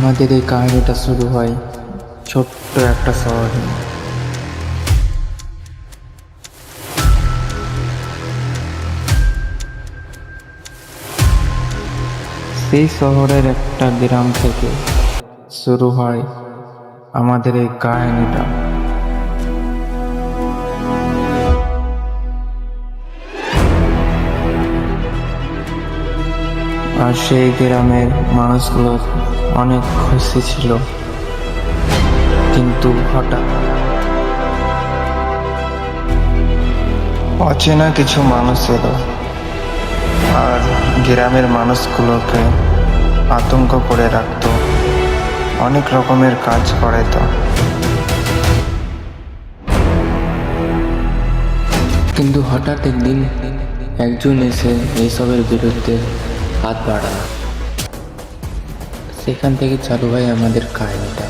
আমাদের এই কাহিনীটা শুরু হয় ছোট্ট একটা শহরে। সেই শহরের একটা গ্রাম থেকে শুরু হয় আমাদের এই কাহিনীটা। আর সেই গ্রামের মানুষগুলো অনেক খুশি ছিল, কিন্তু হঠাৎ অচেনা কিছু মানুষ এলো আর গ্রামের মানুষগুলোকে আতঙ্ক করে রাখতো, অনেক রকমের কাজ করাইতো। কিন্তু হঠাৎ একদিন একজন এসে এইসবের বিরুদ্ধে হাত বাড়ালো। সেখান থেকে চালু হয় আমাদের কাহিনীটা।